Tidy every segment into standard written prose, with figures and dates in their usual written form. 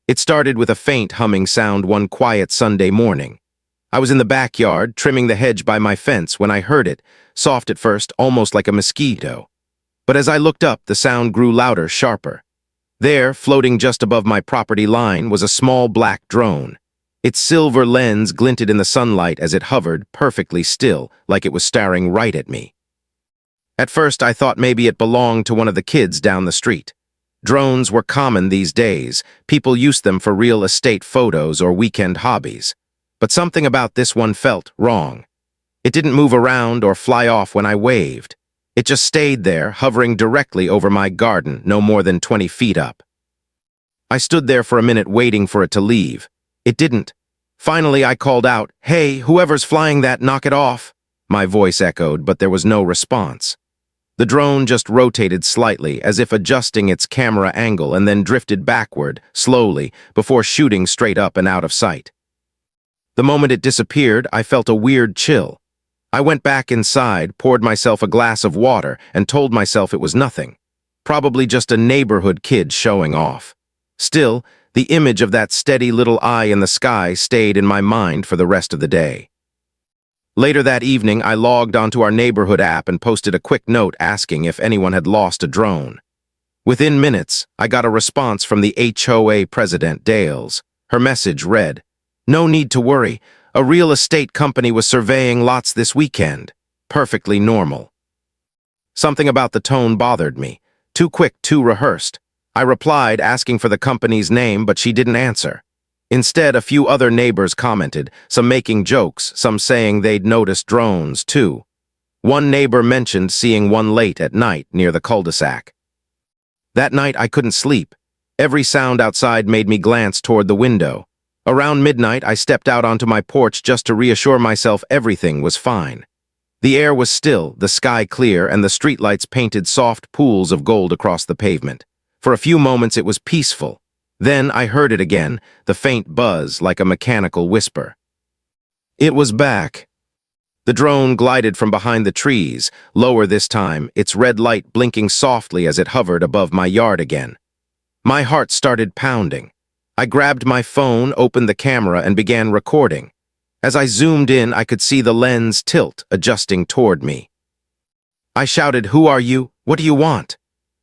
It started with a faint humming sound one quiet Sunday morning. I was in the backyard, trimming the hedge by my fence when I heard it, soft at first, almost like a mosquito. But as I looked up, the sound grew louder, sharper. There, floating just above my property line, was a small black drone. Its silver lens glinted in the sunlight as it hovered, perfectly still, like it was staring right at me. At first, I thought maybe it belonged to one of the kids down the street. Drones were common these days. People used them for real estate photos or weekend hobbies. But something about this one felt wrong. It didn't move around or fly off when I waved. It just stayed there, hovering directly over my garden, no more than 20 feet up. I stood there for a minute waiting for it to leave. It didn't. Finally, I called out, "Hey, whoever's flying that, knock it off." My voice echoed, but there was no response. The drone just rotated slightly, as if adjusting its camera angle, and then drifted backward, slowly, before shooting straight up and out of sight. The moment it disappeared, I felt a weird chill. I went back inside, poured myself a glass of water, and told myself it was nothing. Probably just a neighborhood kid showing off. Still, the image of that steady little eye in the sky stayed in my mind for the rest of the day. Later that evening, I logged onto our neighborhood app and posted a quick note asking if anyone had lost a drone. Within minutes, I got a response from the HOA president, Dales. Her message read, "No need to worry. A real estate company was surveying lots this weekend. Perfectly normal." Something about the tone bothered me. Too quick, too rehearsed. I replied asking for the company's name, but she didn't answer. Instead, a few other neighbors commented, some making jokes, some saying they'd noticed drones, too. One neighbor mentioned seeing one late at night near the cul-de-sac. That night, I couldn't sleep. Every sound outside made me glance toward the window. Around midnight, I stepped out onto my porch just to reassure myself everything was fine. The air was still, the sky clear, and the streetlights painted soft pools of gold across the pavement. For a few moments, it was peaceful. Then I heard it again, the faint buzz like a mechanical whisper. It was back. The drone glided from behind the trees, lower this time, its red light blinking softly as it hovered above my yard again. My heart started pounding. I grabbed my phone, opened the camera, and began recording. As I zoomed in, I could see the lens tilt, adjusting toward me. I shouted, "Who are you? What do you want?"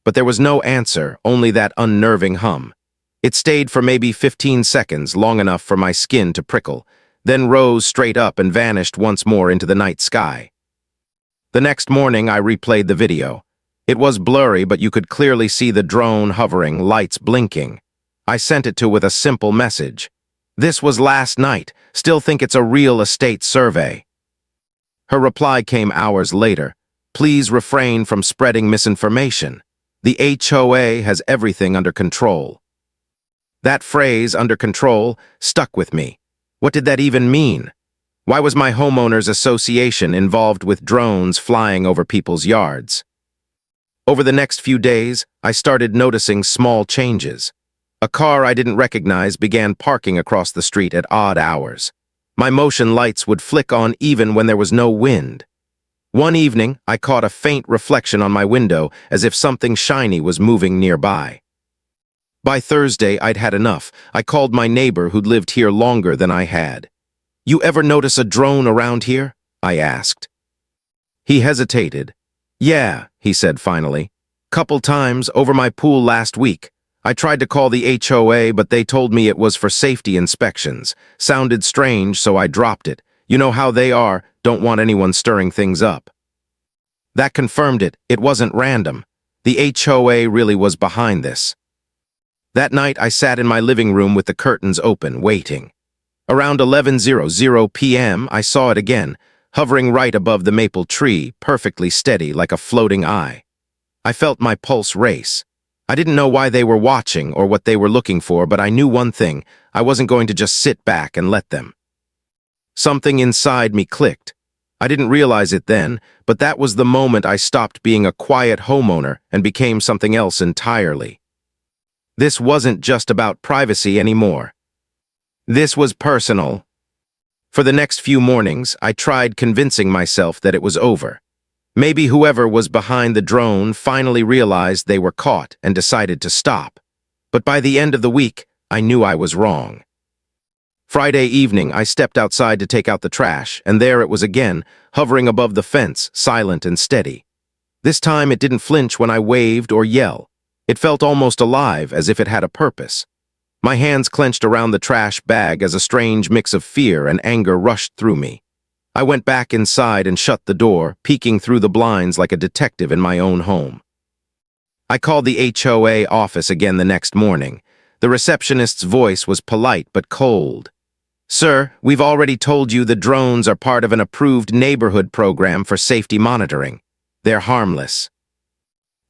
But there was no answer, only that unnerving hum. It stayed for maybe 15 seconds, long enough for my skin to prickle, then rose straight up and vanished once more into the night sky. The next morning, I replayed the video. It was blurry, but you could clearly see the drone hovering, lights blinking. I sent it to with a simple message. "This was last night. Still think it's a real estate survey." Her reply came hours later. "Please refrain from spreading misinformation. The HOA has everything under control." That phrase, "under control," stuck with me. What did that even mean? Why was my homeowners association involved with drones flying over people's yards? Over the next few days, I started noticing small changes. A car I didn't recognize began parking across the street at odd hours. My motion lights would flick on even when there was no wind. One evening, I caught a faint reflection on my window as if something shiny was moving nearby. By Thursday, I'd had enough. I called my neighbor who'd lived here longer than I had. "You ever notice a drone around here?" I asked. He hesitated. "Yeah," he said finally. "Couple times over my pool last week. I tried to call the HOA, but they told me it was for safety inspections. Sounded strange, so I dropped it. You know how they are, don't want anyone stirring things up." That confirmed it. It wasn't random. The HOA really was behind this. That night, I sat in my living room with the curtains open, waiting. Around 11:00 p.m., I saw it again, hovering right above the maple tree, perfectly steady like a floating eye. I felt my pulse race. I didn't know why they were watching or what they were looking for, but I knew one thing: I wasn't going to just sit back and let them. Something inside me clicked. I didn't realize it then, but that was the moment I stopped being a quiet homeowner and became something else entirely. This wasn't just about privacy anymore. This was personal. For the next few mornings, I tried convincing myself that it was over. Maybe whoever was behind the drone finally realized they were caught and decided to stop. But by the end of the week, I knew I was wrong. Friday evening, I stepped outside to take out the trash, and there it was again, hovering above the fence, silent and steady. This time it didn't flinch when I waved or yell. It felt almost alive, as if it had a purpose. My hands clenched around the trash bag as a strange mix of fear and anger rushed through me. I went back inside and shut the door, peeking through the blinds like a detective in my own home. I called the HOA office again the next morning. The receptionist's voice was polite but cold. "Sir, we've already told you the drones are part of an approved neighborhood program for safety monitoring. They're harmless."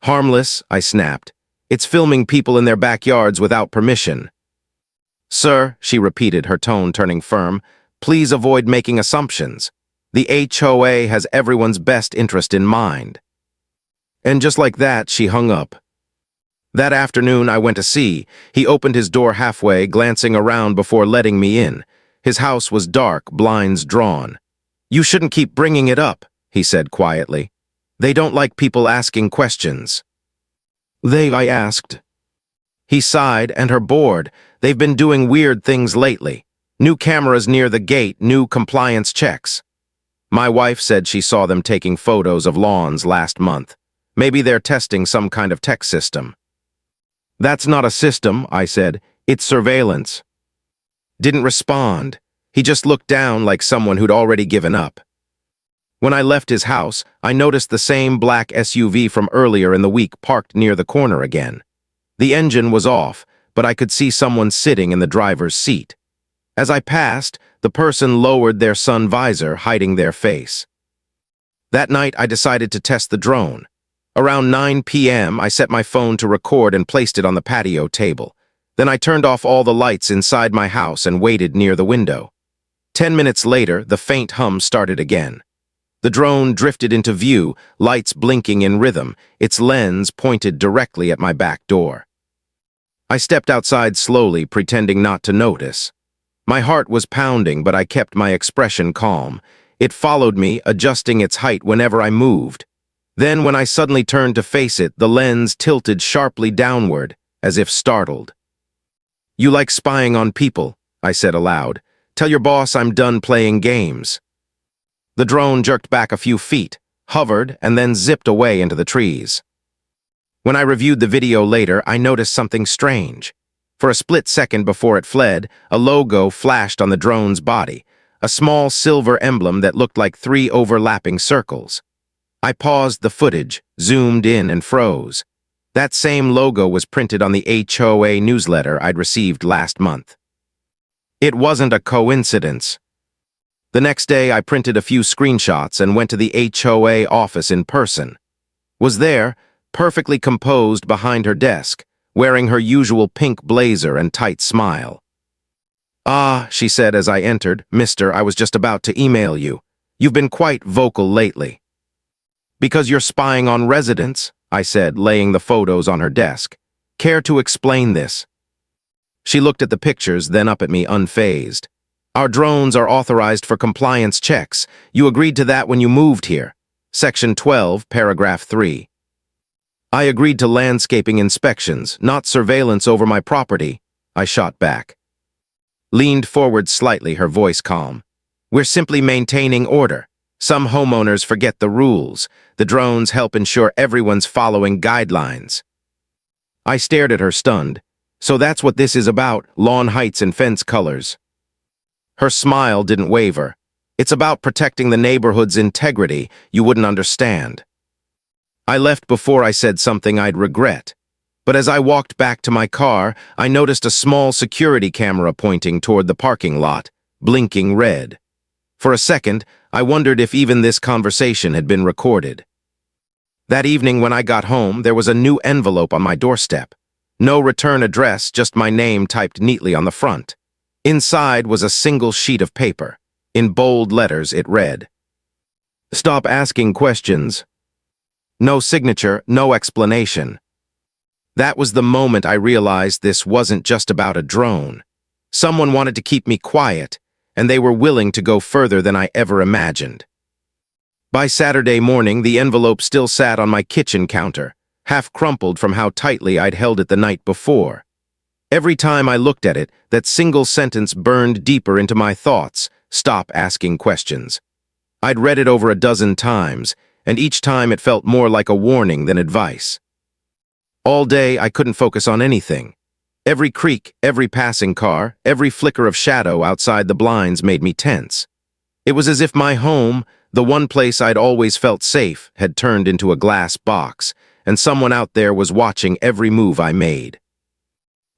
"Harmless?" I snapped. "It's filming people in their backyards without permission." "Sir," she repeated, her tone turning firm, "please avoid making assumptions. The HOA has everyone's best interest in mind." And just like that, she hung up. That afternoon, I went to see. He opened his door halfway, glancing around before letting me in. His house was dark, blinds drawn. "You shouldn't keep bringing it up," he said quietly. "They don't like people asking questions." I asked. He sighed, and her bored. "They've been doing weird things lately. New cameras near the gate, new compliance checks." My wife said she saw them taking photos of lawns last month. Maybe they're testing some kind of tech system. "That's not a system," I said. "It's surveillance." Didn't respond. He just looked down like someone who'd already given up. When I left his house, I noticed the same black SUV from earlier in the week parked near the corner again. The engine was off, but I could see someone sitting in the driver's seat. As I passed, the person lowered their sun visor, hiding their face. That night, I decided to test the drone. Around 9 p.m., I set my phone to record and placed it on the patio table. Then I turned off all the lights inside my house and waited near the window. 10 minutes later, the faint hum started again. The drone drifted into view, lights blinking in rhythm, its lens pointed directly at my back door. I stepped outside slowly, pretending not to notice. My heart was pounding, but I kept my expression calm. It followed me, adjusting its height whenever I moved. Then, when I suddenly turned to face it, the lens tilted sharply downward, as if startled. "You like spying on people," I said aloud. "Tell your boss I'm done playing games." The drone jerked back a few feet, hovered, and then zipped away into the trees. When I reviewed the video later, I noticed something strange. For a split second before it fled, a logo flashed on the drone's body, a small silver emblem that looked like 3 overlapping circles. I paused the footage, zoomed in, and froze. That same logo was printed on the HOA newsletter I'd received last month. It wasn't a coincidence. The next day, I printed a few screenshots and went to the HOA office in person. Was there, perfectly composed behind her desk, wearing her usual pink blazer and tight smile. "Ah," she said as I entered, "Mister, I was just about to email you. You've been quite vocal lately." "Because you're spying on residents," I said, laying the photos on her desk. "Care to explain this?" She looked at the pictures, then up at me unfazed. "Our drones are authorized for compliance checks. You agreed to that when you moved here. Section 12, paragraph 3. "I agreed to landscaping inspections, not surveillance over my property," I shot back. Leaned forward slightly, her voice calm. "We're simply maintaining order. Some homeowners forget the rules. The drones help ensure everyone's following guidelines." I stared at her, stunned. "So that's what this is about, lawn heights and fence colors." Her smile didn't waver. "It's about protecting the neighborhood's integrity. You wouldn't understand." I left before I said something I'd regret. But as I walked back to my car, I noticed a small security camera pointing toward the parking lot, blinking red. For a second, I wondered if even this conversation had been recorded. That evening when I got home, there was a new envelope on my doorstep. No return address, just my name typed neatly on the front. Inside was a single sheet of paper. In bold letters, it read, "Stop asking questions." No signature, no explanation. That was the moment I realized this wasn't just about a drone. Someone wanted to keep me quiet, and they were willing to go further than I ever imagined. By Saturday morning, the envelope still sat on my kitchen counter, half crumpled from how tightly I'd held it the night before. Every time I looked at it, that single sentence burned deeper into my thoughts. Stop asking questions. I'd read it over a dozen times, and each time it felt more like a warning than advice. All day, I couldn't focus on anything. Every creak, every passing car, every flicker of shadow outside the blinds made me tense. It was as if my home, the one place I'd always felt safe, had turned into a glass box, and someone out there was watching every move I made.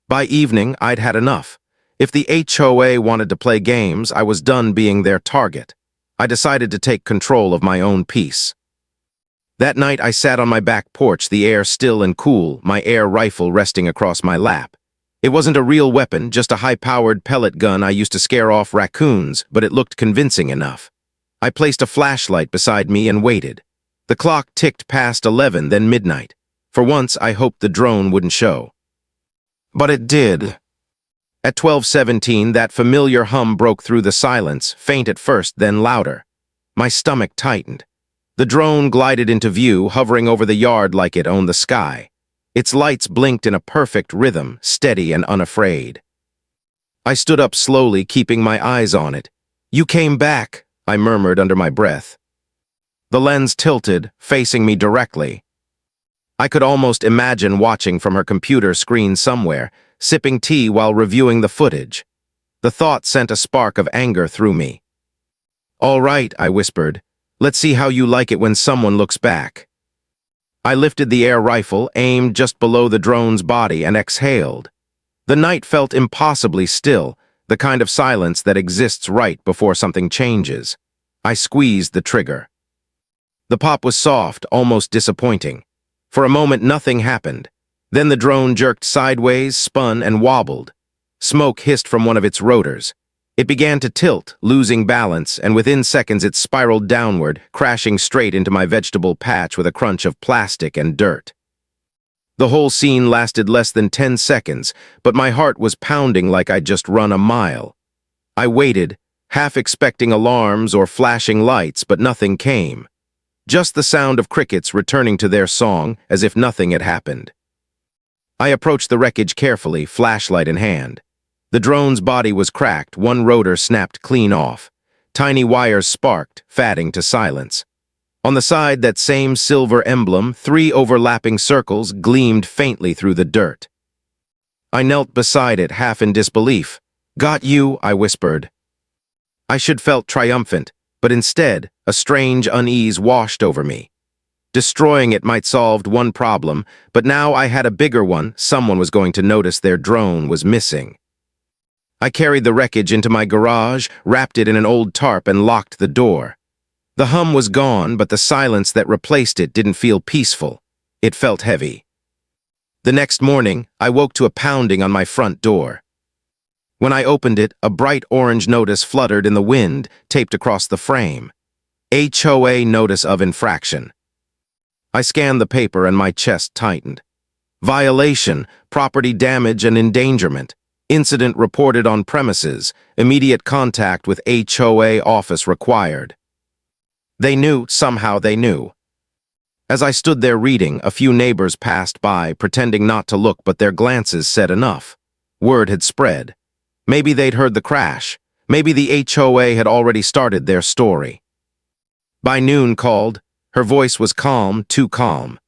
By evening, I'd had enough. If the HOA wanted to play games, I was done being their target. I decided to take control of my own peace. That night, I sat on my back porch, the air still and cool, my air rifle resting across my lap. It wasn't a real weapon, just a high-powered pellet gun I used to scare off raccoons, but it looked convincing enough. I placed a flashlight beside me and waited. The clock ticked past 11, then midnight. For once, I hoped the drone wouldn't show. But it did. At 12:17, that familiar hum broke through the silence, faint at first, then louder. My stomach tightened. The drone glided into view, hovering over the yard like it owned the sky. Its lights blinked in a perfect rhythm, steady and unafraid. I stood up slowly, keeping my eyes on it. "You came back," I murmured under my breath. The lens tilted, facing me directly. I could almost imagine watching from her computer screen somewhere, sipping tea while reviewing the footage. The thought sent a spark of anger through me. "All right," I whispered. "Let's see how you like it when someone looks back." I lifted the air rifle, aimed just below the drone's body, and exhaled. The night felt impossibly still, the kind of silence that exists right before something changes. I squeezed the trigger. The pop was soft, almost disappointing. For a moment, nothing happened. Then the drone jerked sideways, spun, and wobbled. Smoke hissed from one of its rotors. It began to tilt, losing balance, and within seconds it spiraled downward, crashing straight into my vegetable patch with a crunch of plastic and dirt. The whole scene lasted less than 10 seconds, but my heart was pounding like I'd just run a mile. I waited, half expecting alarms or flashing lights, but nothing came. Just the sound of crickets returning to their song as if nothing had happened. I approached the wreckage carefully, flashlight in hand. The drone's body was cracked, one rotor snapped clean off. Tiny wires sparked, fading to silence. On the side, that same silver emblem, 3 overlapping circles gleamed faintly through the dirt. I knelt beside it, half in disbelief. "Got you," I whispered. I should felt triumphant, but instead, a strange unease washed over me. Destroying it might solve one problem, but now I had a bigger one. Someone was going to notice their drone was missing. I carried the wreckage into my garage, wrapped it in an old tarp, and locked the door. The hum was gone, but the silence that replaced it didn't feel peaceful. It felt heavy. The next morning, I woke to a pounding on my front door. When I opened it, a bright orange notice fluttered in the wind, taped across the frame. HOA Notice of Infraction. I scanned the paper and my chest tightened. Violation, property damage and endangerment. Incident reported on premises. Immediate contact with HOA office required. They knew, somehow they knew. As I stood there reading, a few neighbors passed by, pretending not to look, but their glances said enough. Word had spread. Maybe they'd heard the crash. Maybe the HOA had already started their story. By noon called. Her voice was calm, too calm.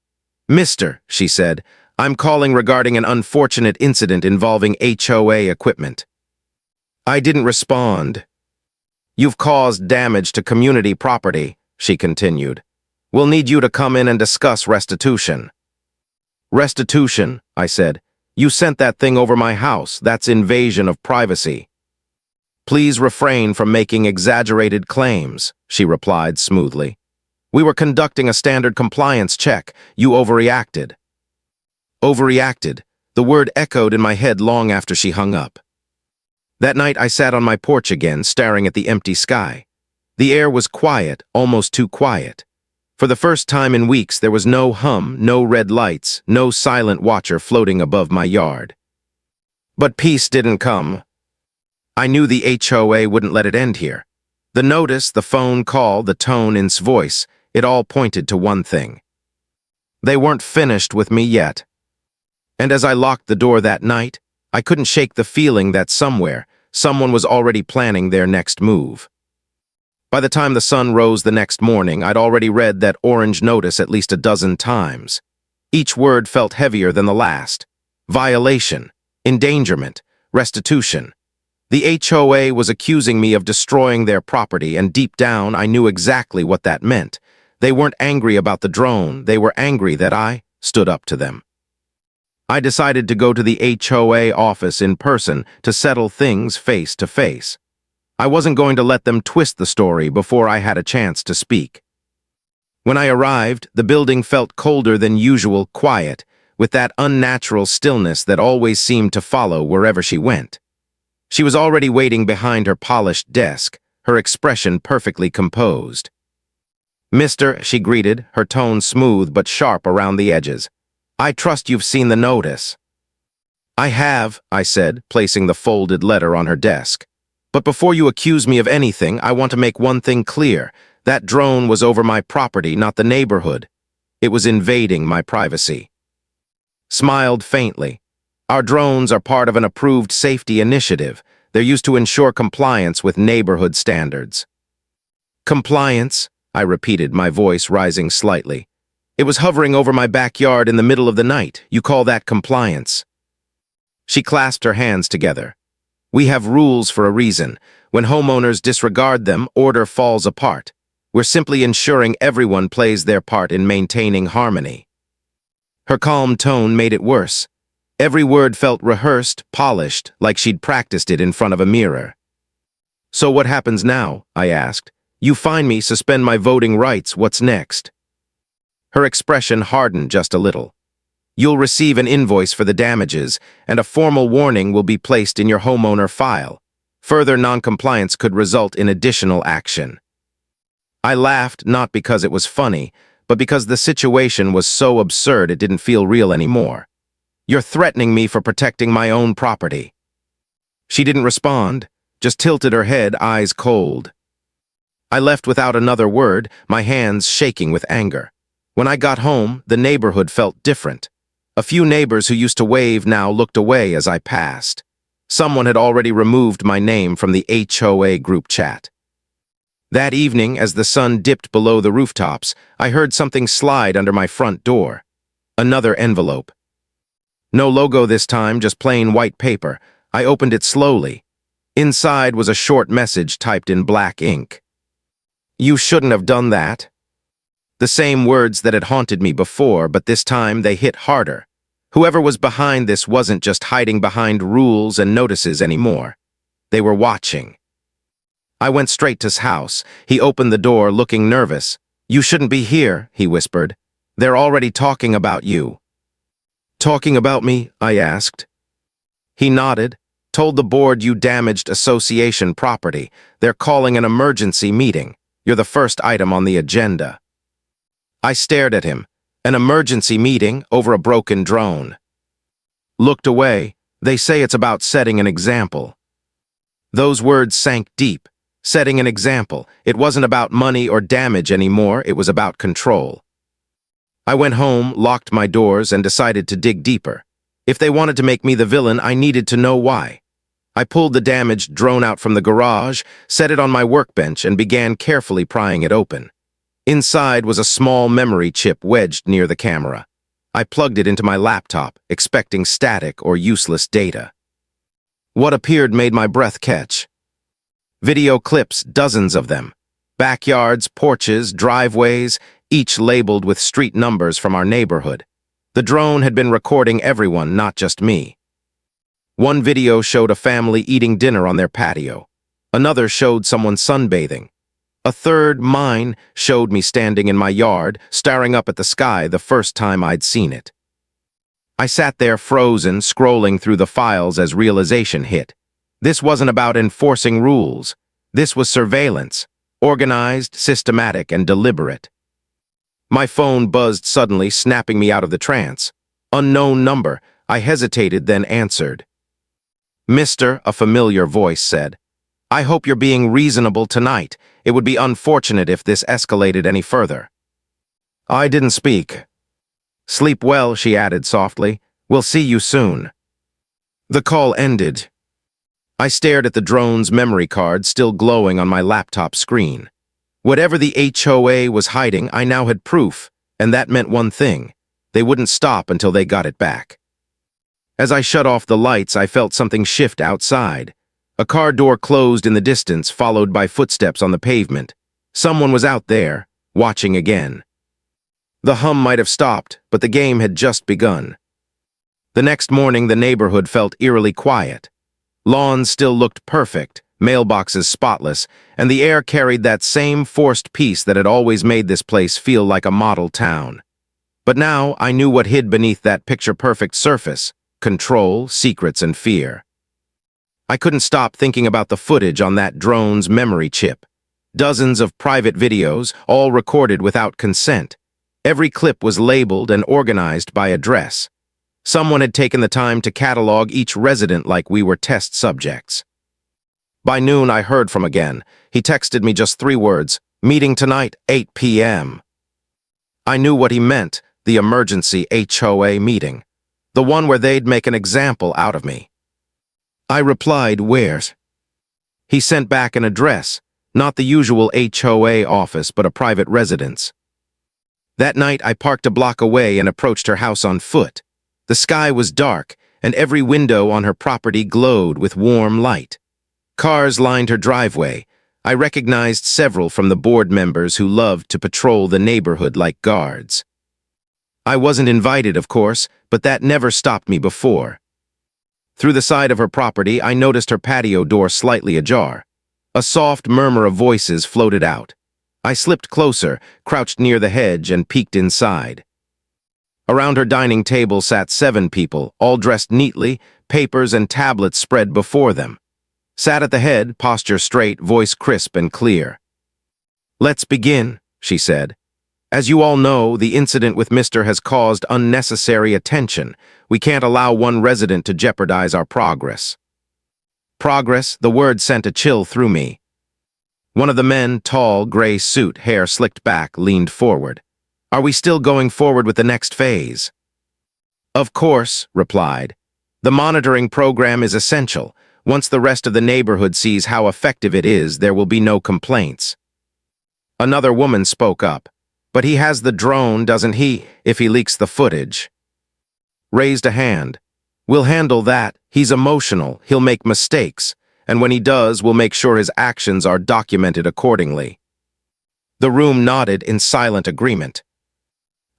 "Mister," she said, "I'm calling regarding an unfortunate incident involving HOA equipment." I didn't respond. "You've caused damage to community property," she continued. "We'll need you to come in and discuss restitution." "Restitution," I said. "You sent that thing over my house. That's invasion of privacy." "Please refrain from making exaggerated claims," she replied smoothly. "We were conducting a standard compliance check. You overreacted." Overreacted. The word echoed in my head long after she hung up. That night I sat on my porch again, staring at the empty sky. The air was quiet, almost too quiet. For the first time in weeks, there was no hum, no red lights, no silent watcher floating above my yard. But peace didn't come. I knew the HOA wouldn't let it end here. The notice, the phone call, the tone in its voice, it all pointed to one thing. They weren't finished with me yet. And as I locked the door that night, I couldn't shake the feeling that somewhere, someone was already planning their next move. By the time the sun rose the next morning, I'd already read that orange notice at least a dozen times. Each word felt heavier than the last. Violation, endangerment, restitution. The HOA was accusing me of destroying their property, and deep down I knew exactly what that meant. They weren't angry about the drone, they were angry that I stood up to them. I decided to go to the HOA office in person to settle things face to face. I wasn't going to let them twist the story before I had a chance to speak. When I arrived, the building felt colder than usual, quiet, with that unnatural stillness that always seemed to follow wherever she went. She was already waiting behind her polished desk, her expression perfectly composed. "Mister," she greeted, her tone smooth but sharp around the edges. "I trust you've seen the notice." "I have," I said, placing the folded letter on her desk. "But before you accuse me of anything, I want to make one thing clear. That drone was over my property, not the neighborhood. It was invading my privacy." Smiled faintly. "Our drones are part of an approved safety initiative. They're used to ensure compliance with neighborhood standards." "Compliance?" I repeated, my voice rising slightly. "It was hovering over my backyard in the middle of the night. You call that compliance?" She clasped her hands together. "We have rules for a reason. When homeowners disregard them, order falls apart. We're simply ensuring everyone plays their part in maintaining harmony." Her calm tone made it worse. Every word felt rehearsed, polished, like she'd practiced it in front of a mirror. "So what happens now?" I asked. "You fine me, suspend my voting rights, what's next?" Her expression hardened just a little. "You'll receive an invoice for the damages, and a formal warning will be placed in your homeowner file. Further noncompliance could result in additional action." I laughed, not because it was funny, but because the situation was so absurd it didn't feel real anymore. "You're threatening me for protecting my own property." She didn't respond, just tilted her head, eyes cold. I left without another word, my hands shaking with anger. When I got home, the neighborhood felt different. A few neighbors who used to wave now looked away as I passed. Someone had already removed my name from the HOA group chat. That evening, as the sun dipped below the rooftops, I heard something slide under my front door. Another envelope. No logo this time, just plain white paper. I opened it slowly. Inside was a short message typed in black ink. "You shouldn't have done that." The same words that had haunted me before, but this time they hit harder. Whoever was behind this wasn't just hiding behind rules and notices anymore. They were watching. I went straight to his house. He opened the door, looking nervous. "You shouldn't be here," he whispered. "They're already talking about you." "Talking about me?" I asked. He nodded. "Told the board you damaged association property. They're calling an emergency meeting. You're the first item on the agenda." I stared at him. An emergency meeting over a broken drone. Looked away. They say it's about setting an example. Those words sank deep. Setting an example. It wasn't about money or damage anymore, it was about control. I went home, locked my doors, and decided to dig deeper. If they wanted to make me the villain, I needed to know why. I pulled the damaged drone out from the garage, set it on my workbench, and began carefully prying it open. Inside was a small memory chip wedged near the camera. I plugged it into my laptop, expecting static or useless data. What appeared made my breath catch. Video clips, dozens of them. Backyards, porches, driveways, each labeled with street numbers from our neighborhood. The drone had been recording everyone, not just me. One video showed a family eating dinner on their patio. Another showed someone sunbathing. A third, mine, showed me standing in my yard, staring up at the sky the first time I'd seen it. I sat there frozen, scrolling through the files as realization hit. This wasn't about enforcing rules. This was surveillance, organized, systematic, and deliberate. My phone buzzed suddenly, snapping me out of the trance. Unknown number. I hesitated, then answered. "Mister," a familiar voice said, "I hope you're being reasonable tonight. It would be unfortunate if this escalated any further." I didn't speak. "Sleep well," she added softly. "We'll see you soon." The call ended. I stared at the drone's memory card still glowing on my laptop screen. Whatever the HOA was hiding, I now had proof, and that meant one thing. They wouldn't stop until they got it back. As I shut off the lights, I felt something shift outside. A car door closed in the distance, followed by footsteps on the pavement. Someone was out there, watching again. The hum might have stopped, but the game had just begun. The next morning, the neighborhood felt eerily quiet. Lawns still looked perfect, mailboxes spotless, and the air carried that same forced peace that had always made this place feel like a model town. But now I knew what hid beneath that picture-perfect surface: control, secrets, and fear. I couldn't stop thinking about the footage on that drone's memory chip. Dozens of private videos, all recorded without consent. Every clip was labeled and organized by address. Someone had taken the time to catalog each resident like we were test subjects. By noon, I heard from again. He texted me just 3 words: "Meeting tonight, 8 p.m. I knew what he meant, the emergency HOA meeting. The one where they'd make an example out of me. I replied, "Where's?" He sent back an address, not the usual HOA office, but a private residence. That night, I parked a block away and approached her house on foot. The sky was dark, and every window on her property glowed with warm light. Cars lined her driveway. I recognized several from the board members who loved to patrol the neighborhood like guards. I wasn't invited, of course, but that never stopped me before. Through the side of her property, I noticed her patio door slightly ajar. A soft murmur of voices floated out. I slipped closer, crouched near the hedge, and peeked inside. Around her dining table sat 7 people, all dressed neatly, papers and tablets spread before them. Sat at the head, posture straight, voice crisp and clear. "Let's begin," she said. "As you all know, the incident with Mr. has caused unnecessary attention. We can't allow one resident to jeopardize our progress." Progress, the word sent a chill through me. One of the men, tall, gray suit, hair slicked back, leaned forward. "Are we still going forward with the next phase?" "Of course," replied. "The monitoring program is essential. Once the rest of the neighborhood sees how effective it is, there will be no complaints." Another woman spoke up. "But he has the drone, doesn't he, if he leaks the footage?" Raised a hand. "We'll handle that. He's emotional, he'll make mistakes, and when he does, we'll make sure his actions are documented accordingly." The room nodded in silent agreement.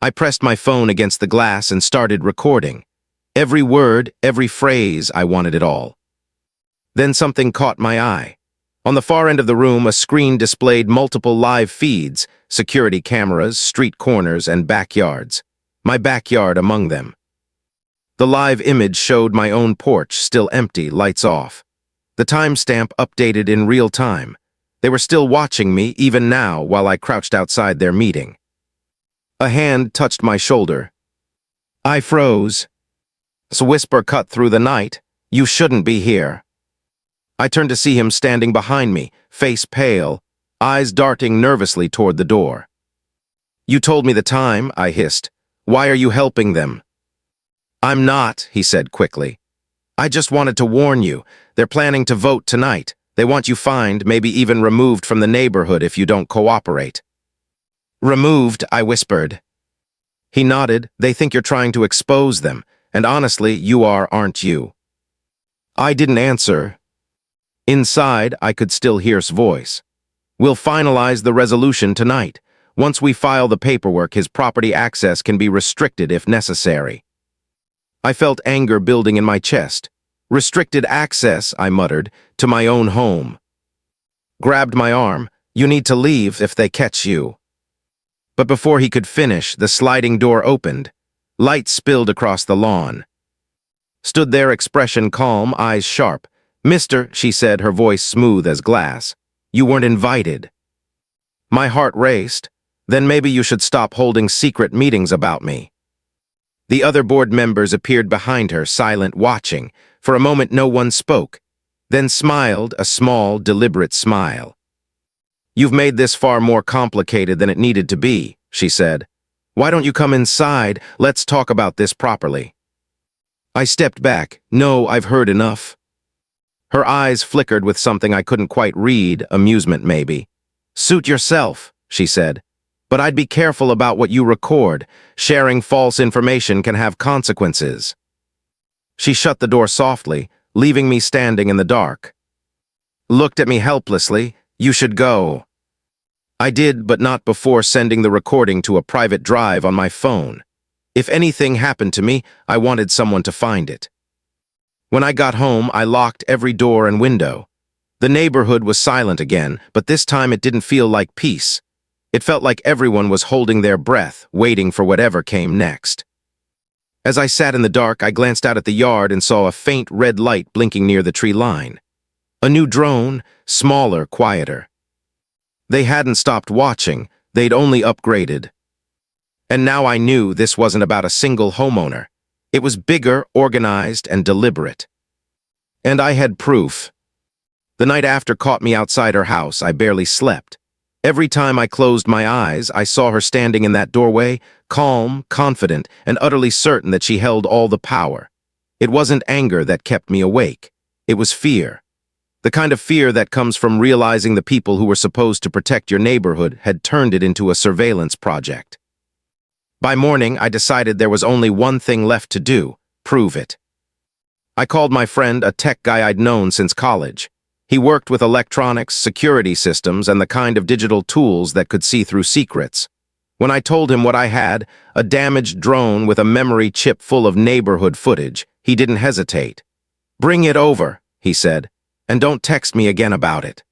I pressed my phone against the glass and started recording. Every word, every phrase, I wanted it all. Then something caught my eye. On the far end of the room, a screen displayed multiple live feeds, security cameras, street corners, and backyards. My backyard among them. The live image showed my own porch, still empty, lights off. The timestamp updated in real time. They were still watching me, even now, while I crouched outside their meeting. A hand touched my shoulder. I froze. A whisper cut through the night. "You shouldn't be here." I turned to see him standing behind me, face pale, eyes darting nervously toward the door. "You told me the time," I hissed. "Why are you helping them?" "I'm not," he said quickly. "I just wanted to warn you. They're planning to vote tonight. They want you fined, maybe even removed from the neighborhood if you don't cooperate." "Removed," I whispered. He nodded. "They think you're trying to expose them, and honestly, you are, aren't you?" I didn't answer. Inside, I could still hear his voice. "We'll finalize the resolution tonight. Once we file the paperwork, his property access can be restricted if necessary." I felt anger building in my chest. "Restricted access," I muttered, "to my own home." Grabbed my arm. "You need to leave if they catch you." But before he could finish, the sliding door opened. Light spilled across the lawn. Stood there, expression calm, eyes sharp. "Mister," she said, her voice smooth as glass, "you weren't invited." My heart raced. "Then maybe you should stop holding secret meetings about me." The other board members appeared behind her, silent, watching. For a moment no one spoke, then smiled, a small, deliberate smile. "You've made this far more complicated than it needed to be," she said. "Why don't you come inside? Let's talk about this properly." I stepped back. No, I've heard enough. Her eyes flickered with something I couldn't quite read, amusement maybe. Suit yourself, she said. But I'd be careful about what you record. Sharing false information can have consequences. She shut the door softly, leaving me standing in the dark. Looked at me helplessly. You should go. I did, but not before sending the recording to a private drive on my phone. If anything happened to me, I wanted someone to find it. When I got home, I locked every door and window. The neighborhood was silent again, but this time it didn't feel like peace. It felt like everyone was holding their breath, waiting for whatever came next. As I sat in the dark, I glanced out at the yard and saw a faint red light blinking near the tree line. A new drone, smaller, quieter. They hadn't stopped watching, they'd only upgraded. And now I knew this wasn't about a single homeowner. It was bigger, organized, and deliberate. And I had proof. The night after caught me outside her house. I barely slept. Every time I closed my eyes, I saw her standing in that doorway, calm, confident, and utterly certain that she held all the power. It wasn't anger that kept me awake. It was fear. The kind of fear that comes from realizing the people who were supposed to protect your neighborhood had turned it into a surveillance project. By morning, I decided there was only one thing left to do: prove it. I called my friend, a tech guy I'd known since college. He worked with electronics, security systems, and the kind of digital tools that could see through secrets. When I told him what I had, a damaged drone with a memory chip full of neighborhood footage, he didn't hesitate. "Bring it over," he said, "and don't text me again about it."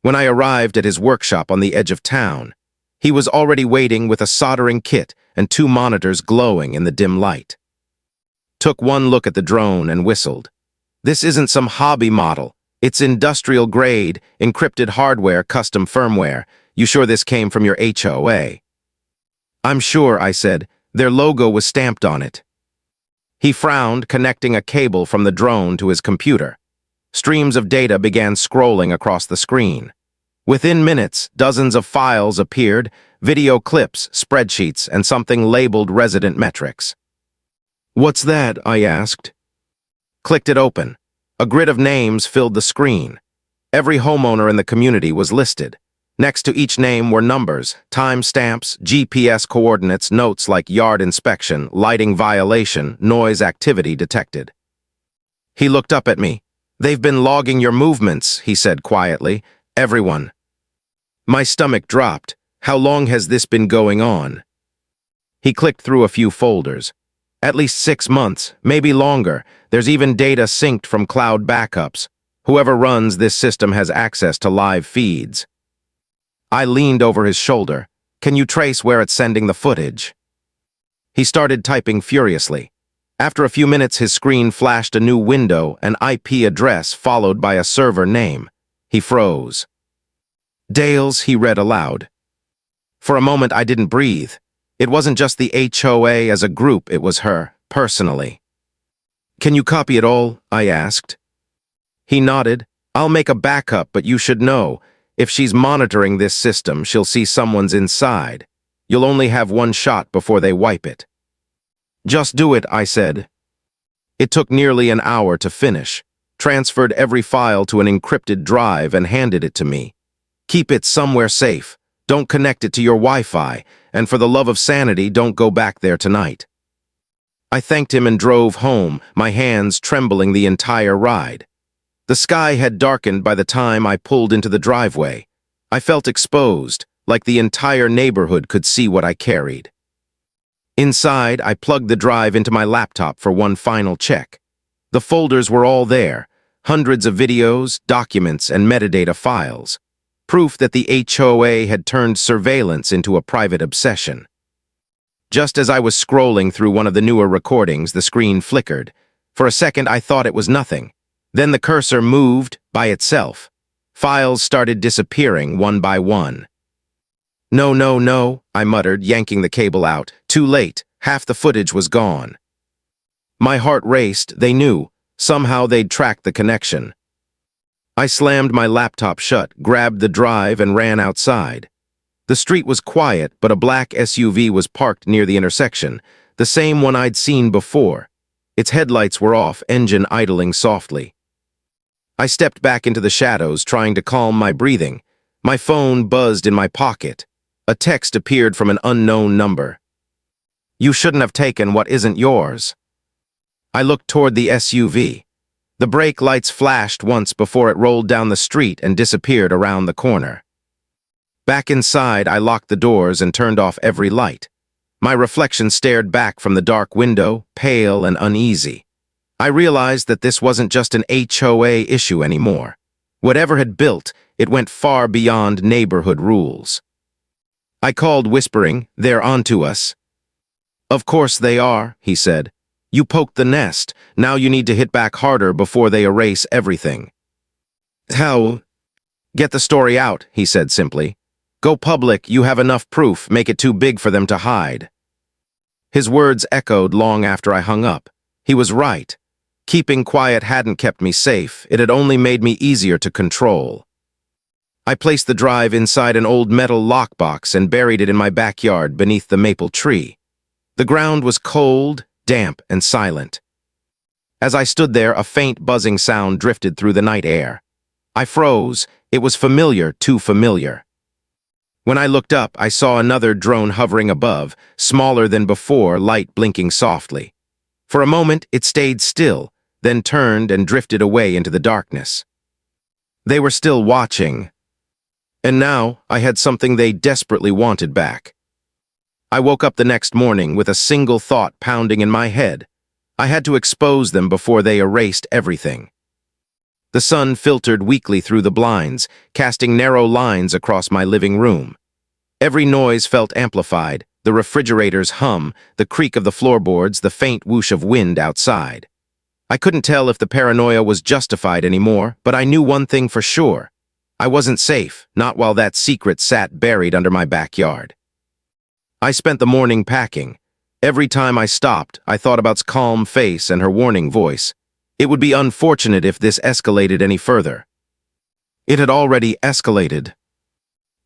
When I arrived at his workshop on the edge of town, he was already waiting with a soldering kit and 2 monitors glowing in the dim light. Took one look at the drone and whistled. "This isn't some hobby model. It's industrial grade, encrypted hardware, custom firmware. You sure this came from your HOA?" "I'm sure," I said. "Their logo was stamped on it." He frowned, connecting a cable from the drone to his computer. Streams of data began scrolling across the screen. Within minutes, dozens of files appeared: video clips, spreadsheets, and something labeled resident metrics. "What's that?" I asked. Clicked it open. A grid of names filled the screen. Every homeowner in the community was listed. Next to each name were numbers, timestamps, GPS coordinates, notes like yard inspection, lighting violation, noise activity detected. He looked up at me. "They've been logging your movements," he said quietly. "Everyone." My stomach dropped. How long has this been going on? He clicked through a few folders. At least 6 months, maybe longer. There's even data synced from cloud backups. Whoever runs this system has access to live feeds. I leaned over his shoulder. "Can you trace where it's sending the footage?" He started typing furiously. After a few minutes, his screen flashed a new window, an IP address followed by a server name. He froze. "Dales," he read aloud. For a moment, I didn't breathe. It wasn't just the HOA as a group, it was her, personally. "Can you copy it all?" I asked. He nodded. "I'll make a backup, but you should know. If she's monitoring this system, she'll see someone's inside. You'll only have one shot before they wipe it." "Just do it," I said. It took nearly an hour to finish. Transferred every file to an encrypted drive and handed it to me. "Keep it somewhere safe. Don't connect it to your Wi-Fi, and for the love of sanity, don't go back there tonight." I thanked him and drove home, my hands trembling the entire ride. The sky had darkened by the time I pulled into the driveway. I felt exposed, like the entire neighborhood could see what I carried. Inside, I plugged the drive into my laptop for one final check. The folders were all there, hundreds of videos, documents, and metadata files. Proof that the HOA had turned surveillance into a private obsession. Just as I was scrolling through one of the newer recordings, the screen flickered. For a second, I thought it was nothing. Then the cursor moved by itself. Files started disappearing one by one. "No, no, no," I muttered, yanking the cable out. Too late. Half the footage was gone. My heart raced. They knew. Somehow they'd tracked the connection. I slammed my laptop shut, grabbed the drive, and ran outside. The street was quiet, but a black SUV was parked near the intersection, the same one I'd seen before. Its headlights were off, engine idling softly. I stepped back into the shadows, trying to calm my breathing. My phone buzzed in my pocket. A text appeared from an unknown number. "You shouldn't have taken what isn't yours." I looked toward the SUV. The brake lights flashed once before it rolled down the street and disappeared around the corner. Back inside, I locked the doors and turned off every light. My reflection stared back from the dark window, pale and uneasy. I realized that this wasn't just an HOA issue anymore. Whatever had built, it went far beyond neighborhood rules. I called, whispering, "They're onto us." "Of course they are," he said. "You poked the nest. Now you need to hit back harder before they erase everything." "How?" "Get the story out," he said simply. "Go public. You have enough proof. Make it too big for them to hide." His words echoed long after I hung up. He was right. Keeping quiet hadn't kept me safe. It had only made me easier to control. I placed the drive inside an old metal lockbox and buried it in my backyard beneath the maple tree. The ground was cold, damp, and silent. As I stood there, a faint buzzing sound drifted through the night air. I froze. It was familiar, too familiar. When I looked up, I saw another drone hovering above, smaller than before, light blinking softly. For a moment, it stayed still, then turned and drifted away into the darkness. They were still watching. And now, I had something they desperately wanted back. I woke up the next morning with a single thought pounding in my head. I had to expose them before they erased everything. The sun filtered weakly through the blinds, casting narrow lines across my living room. Every noise felt amplified, the refrigerator's hum, the creak of the floorboards, the faint whoosh of wind outside. I couldn't tell if the paranoia was justified anymore, but I knew one thing for sure. I wasn't safe, not while that secret sat buried under my backyard. I spent the morning packing. Every time I stopped, I thought about Scott's calm face and her warning voice. It would be unfortunate if this escalated any further. It had already escalated.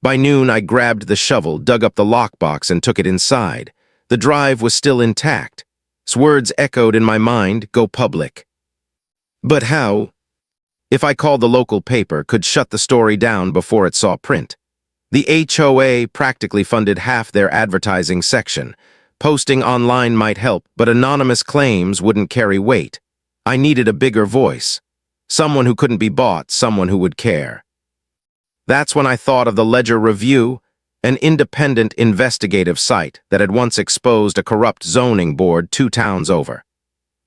By noon, I grabbed the shovel, dug up the lockbox, and took it inside. The drive was still intact. Words echoed in my mind, "Go public." But how? If I called the local paper, could shut the story down before it saw print. The HOA practically funded half their advertising section. Posting online might help, but anonymous claims wouldn't carry weight. I needed a bigger voice. Someone who couldn't be bought, someone who would care. That's when I thought of the Ledger Review, an independent investigative site that had once exposed a corrupt zoning board 2 towns over.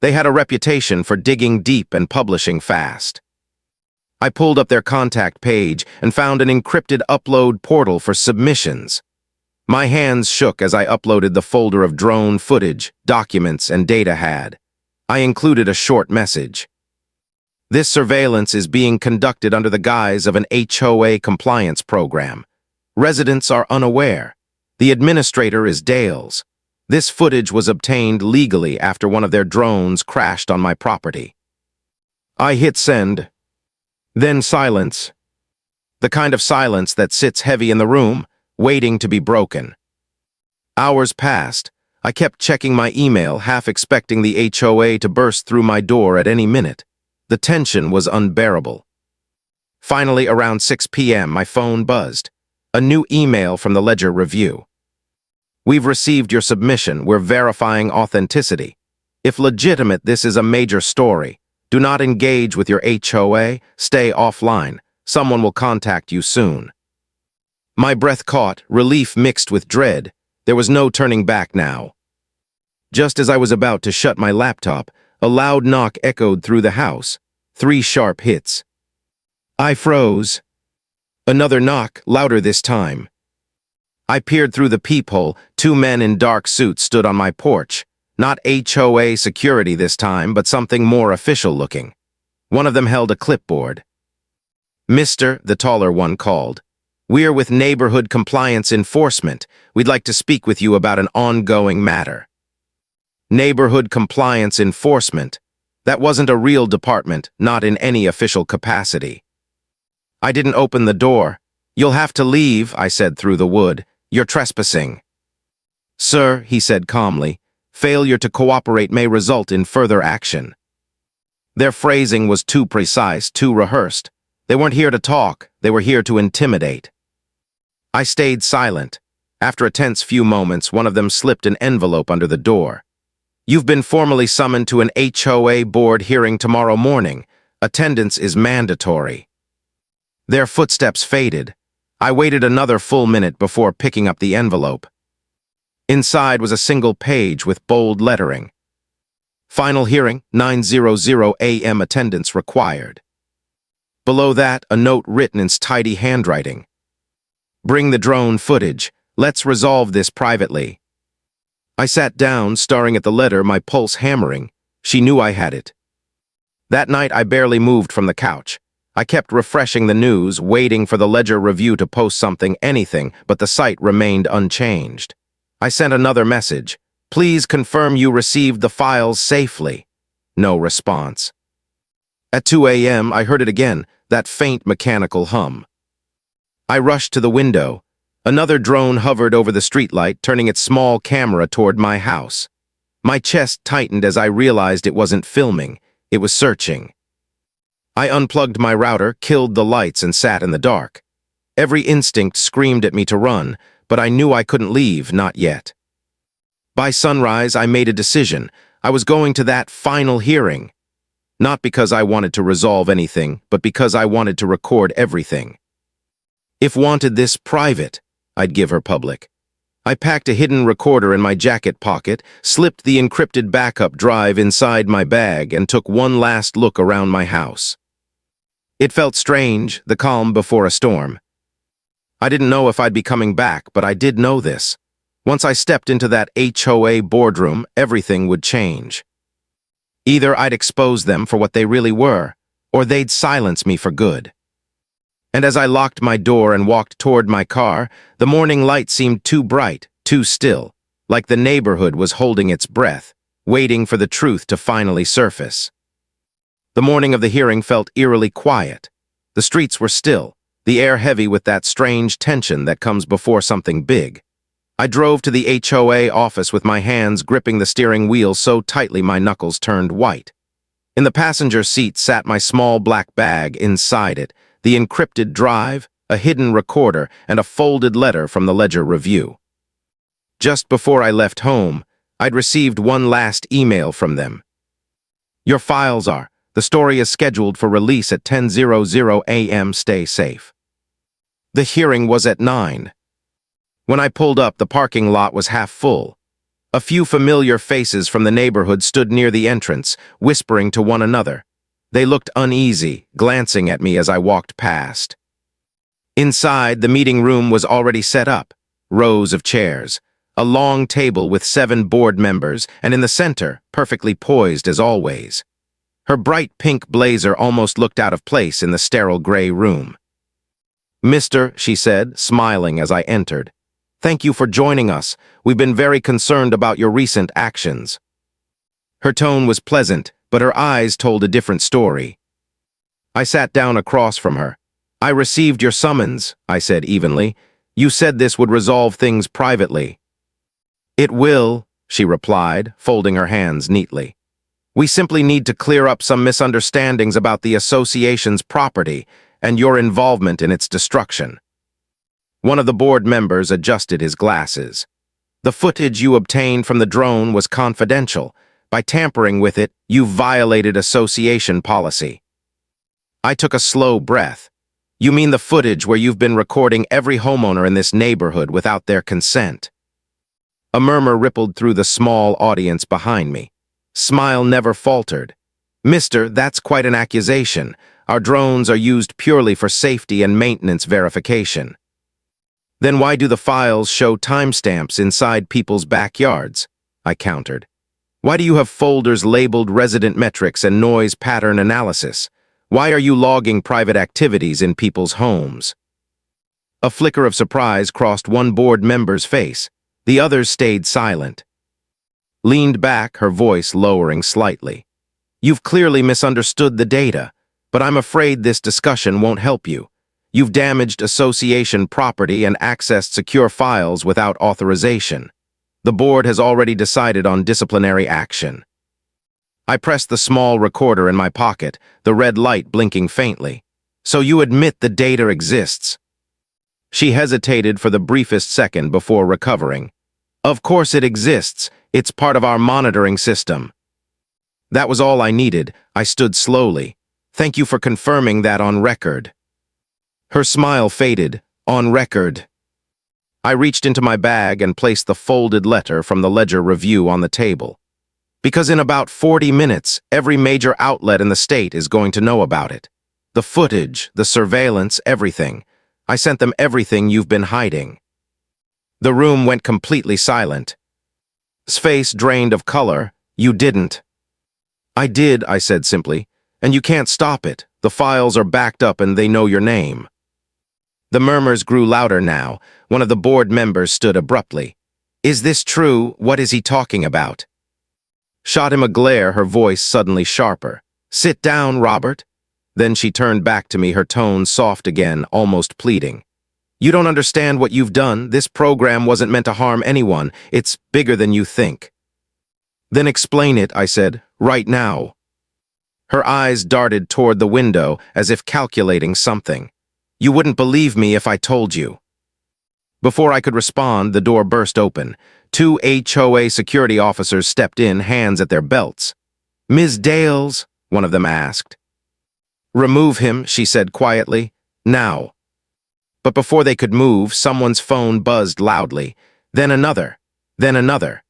They had a reputation for digging deep and publishing fast. I pulled up their contact page and found an encrypted upload portal for submissions. My hands shook as I uploaded the folder of drone footage, documents, and data had. I included a short message. "This surveillance is being conducted under the guise of an HOA compliance program. Residents are unaware. The administrator is Dales. This footage was obtained legally after one of their drones crashed on my property." I hit send. Then silence. The kind of silence that sits heavy in the room, waiting to be broken. Hours passed. I kept checking my email, half expecting the HOA to burst through my door at any minute. The tension was unbearable. Finally, around 6 p.m., my phone buzzed. A new email from the Ledger Review. "We've received your submission. We're verifying authenticity. If legitimate, this is a major story. Do not engage with your HOA. Stay offline. Someone will contact you soon." My breath caught, relief mixed with dread. There was no turning back now. Just as I was about to shut my laptop, a loud knock echoed through the house. 3 sharp hits. I froze. Another knock, louder this time. I peered through the peephole. 2 men in dark suits stood on my porch. Not HOA security this time, but something more official looking. One of them held a clipboard. "Mister," the taller one called, "we're with Neighborhood Compliance Enforcement. We'd like to speak with you about an ongoing matter." Neighborhood Compliance Enforcement. That wasn't a real department, not in any official capacity. I didn't open the door. "You'll have to leave," I said through the wood. "You're trespassing." "Sir," he said calmly, Failure to cooperate may result in further action. Their phrasing was too precise, too rehearsed. They weren't here to talk, they were here to intimidate. I stayed silent. After a tense few moments, one of them slipped an envelope under the door. You've been formally summoned to an HOA board hearing tomorrow morning. Attendance is mandatory. Their footsteps faded. I waited another full minute before picking up the envelope. Inside was a single page with bold lettering. Final hearing, 9:00 a.m. attendance required. Below that, a note written in tidy handwriting. Bring the drone footage. Let's resolve this privately. I sat down, staring at the letter, my pulse hammering. She knew I had it. That night, I barely moved from the couch. I kept refreshing the news, waiting for the Ledger Review to post something, anything, but the site remained unchanged. I sent another message. Please confirm you received the files safely. No response. At 2 a.m., I heard it again, that faint mechanical hum. I rushed to the window. Another drone hovered over the streetlight, turning its small camera toward my house. My chest tightened as I realized it wasn't filming, it was searching. I unplugged my router, killed the lights, and sat in the dark. Every instinct screamed at me to run, but I knew I couldn't leave, not yet. By sunrise, I made a decision. I was going to that final hearing. Not because I wanted to resolve anything, but because I wanted to record everything. If wanted this private, I'd give her public. I packed a hidden recorder in my jacket pocket, slipped the encrypted backup drive inside my bag, and took one last look around my house. It felt strange, the calm before a storm. I didn't know if I'd be coming back, but I did know this. Once I stepped into that HOA boardroom, everything would change. Either I'd expose them for what they really were, or they'd silence me for good. And as I locked my door and walked toward my car, the morning light seemed too bright, too still, like the neighborhood was holding its breath, waiting for the truth to finally surface. The morning of the hearing felt eerily quiet. The streets were still, the air heavy with that strange tension that comes before something big. I drove to the HOA office with my hands gripping the steering wheel so tightly my knuckles turned white. In the passenger seat sat my small black bag, inside it, the encrypted drive, a hidden recorder, and a folded letter from the Ledger Review. Just before I left home, I'd received one last email from them. Your files are. The story is scheduled for release at 10:00 a.m. Stay safe. The hearing was at 9. When I pulled up, the parking lot was half full. A few familiar faces from the neighborhood stood near the entrance, whispering to one another. They looked uneasy, glancing at me as I walked past. Inside, the meeting room was already set up. Rows of chairs, a long table with 7 board members, and in the center, perfectly poised as always. Her bright pink blazer almost looked out of place in the sterile gray room. "Mister," she said, smiling as I entered, "thank you for joining us. We've been very concerned about your recent actions." Her tone was pleasant, but her eyes told a different story. I sat down across from her. "I received your summons," I said evenly. "You said this would resolve things privately." "It will," she replied, folding her hands neatly. "We simply need to clear up some misunderstandings about the association's property and your involvement in its destruction." One of the board members adjusted his glasses. "The footage you obtained from the drone was confidential. By tampering with it, you violated association policy." I took a slow breath. "You mean the footage where you've been recording every homeowner in this neighborhood without their consent?" A murmur rippled through the small audience behind me. Smile never faltered. "Mister, that's quite an accusation. Our drones are used purely for safety and maintenance verification." "Then why do the files show timestamps inside people's backyards?" I countered. "Why do you have folders labeled resident metrics and noise pattern analysis? Why are you logging private activities in people's homes?" A flicker of surprise crossed one board member's face. The others stayed silent. Leaned back, her voice lowering slightly. "You've clearly misunderstood the data, but I'm afraid this discussion won't help you. You've damaged association property and accessed secure files without authorization." The board has already decided on disciplinary action. I pressed the small recorder in my pocket, the red light blinking faintly. So you admit the data exists? She hesitated for the briefest second before recovering. Of course it exists. It's part of our monitoring system. That was all I needed. I stood slowly. Thank you for confirming that on record. Her smile faded. On record. I reached into my bag and placed the folded letter from the Ledger Review on the table. Because in about 40 minutes, every major outlet in the state is going to know about it. The footage, the surveillance, everything. I sent them everything you've been hiding. The room went completely silent. His face drained of color. You didn't. I did, I said simply. And you can't stop it. The files are backed up and they know your name. The murmurs grew louder now. One of the board members stood abruptly. Is this true? What is he talking about? Shot him a glare, her voice suddenly sharper. Sit down, Robert. Then she turned back to me, her tone soft again, almost pleading. You don't understand what you've done. This program wasn't meant to harm anyone. It's bigger than you think. Then explain it, I said, right now. Her eyes darted toward the window as if calculating something. You wouldn't believe me if I told you. Before I could respond, the door burst open. 2 HOA security officers stepped in, hands at their belts. Ms. Dales, one of them asked. Remove him, she said quietly. Now. But before they could move, someone's phone buzzed loudly. Then another. Then another.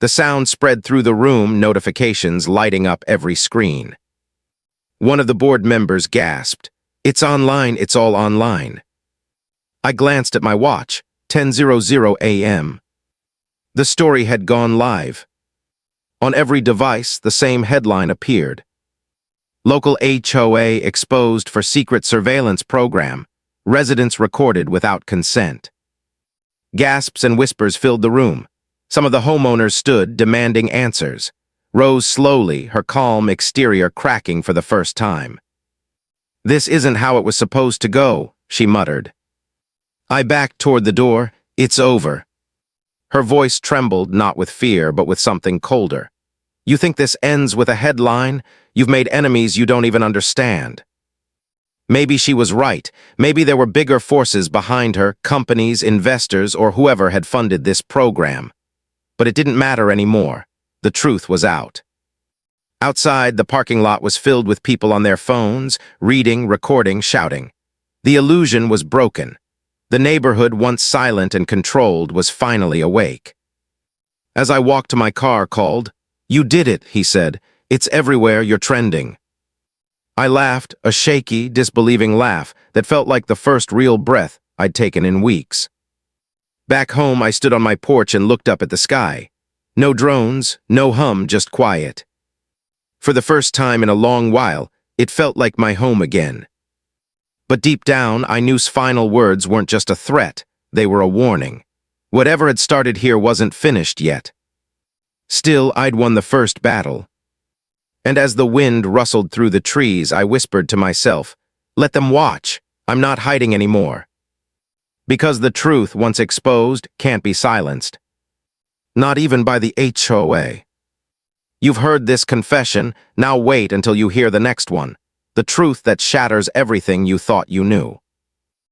The sound spread through the room, notifications lighting up every screen. One of the board members gasped. It's online, it's all online. I glanced at my watch. 10:00 a.m. The story had gone live. On every device, the same headline appeared. Local HOA exposed for secret surveillance program. Residents recorded without consent. Gasps and whispers filled the room. Some of the homeowners stood, demanding answers. Rose slowly, her calm exterior cracking for the first time. This isn't how it was supposed to go, she muttered. I backed toward the door. It's over. Her voice trembled, not with fear, but with something colder. You think this ends with a headline? You've made enemies you don't even understand. Maybe she was right. Maybe there were bigger forces behind her, companies, investors, or whoever had funded this program. But it didn't matter anymore. The truth was out. Outside, the parking lot was filled with people on their phones, reading, recording, shouting. The illusion was broken. The neighborhood, once silent and controlled, was finally awake. As I walked to my car, called, You did it, he said. It's everywhere, you're trending. I laughed, a shaky, disbelieving laugh that felt like the first real breath I'd taken in weeks. Back home, I stood on my porch and looked up at the sky. No drones, no hum, just quiet. For the first time in a long while, it felt like my home again. But deep down, I knew's final words weren't just a threat, they were a warning. Whatever had started here wasn't finished yet. Still, I'd won the first battle. And as the wind rustled through the trees, I whispered to myself, let them watch, I'm not hiding anymore. Because the truth, once exposed, can't be silenced. Not even by the HOA. You've heard this confession, now wait until you hear the next one. The truth that shatters everything you thought you knew.